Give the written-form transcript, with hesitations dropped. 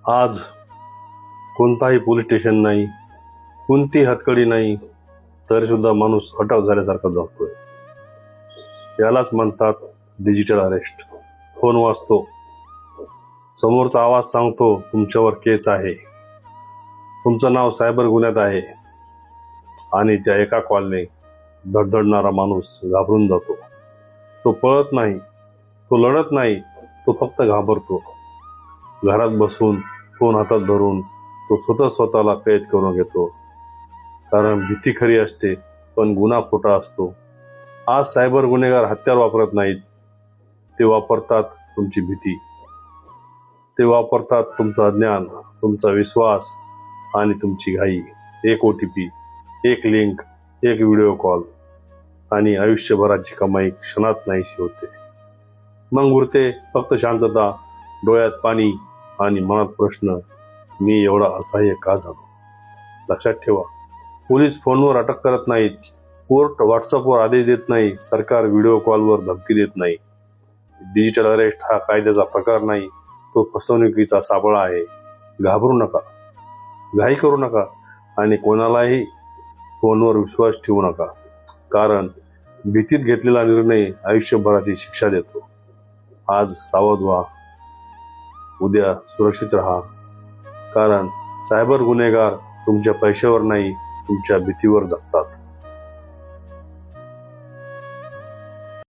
आज कोणताही police station नाही, कोणती हतकडी नाही, तरी सुद्धा माणूस अटक झाल्यासारखा जगतोय. यालाच म्हणतात डिजिटल अरेस्ट. फोन वाजतो, समोरचा आवाज सांगतो तुमच्यावर केस आहे, तुमचं नाव सायबर गुन्ह्यात आहे, आणि त्या एका कॉलने धडधडणारा माणूस घाबरून जातो. तो पळत नाही, तो लढत नाही, तो फक्त घाबरतो. घरात बसून फोन हातात धरून तो स्वतःला कैद करून घेतो. कारण भीती खरी असते, पण गुन्हा खोटा असतो. आज सायबर गुन्हेगार हत्यार वापरत नाहीत, ते वापरतात तुमची भीती, ते वापरतात तुमचं अज्ञान, तुमचा विश्वास आणि तुमची घाई. एक OTP, एक लिंक, एक व्हिडिओ कॉल, आणि आयुष्यभराची कमाई क्षणात नाहीशी होते. मग उरते फक्त शांतता, डोळ्यात पाणी आणि मनात प्रश्न, मी एवढा असहाय्य का झालो? लक्षात ठेवा, पोलीस फोनवर अटक करत नाहीत, कोर्ट व्हॉट्सअपवर आदेश देत नाही, सरकार व्हिडिओ कॉलवर धमकी देत नाही. डिजिटल अरेस्ट हा कायद्याचा प्रकार नाही, तो फसवणुकीचा सापळा आहे. घाबरू नका, घाई करू नका, आणि कोणालाही फोनवर विश्वास ठेवू नका. कारण भीतीत घेतलेला निर्णय आयुष्यभराची शिक्षा देतो. आज सावध व्हा, उद्या सुरक्षित राहा. कारण सायबर गुन्हेगार तुमच्या पैशावर नाही, तुमच्या भीतीवर जगतात.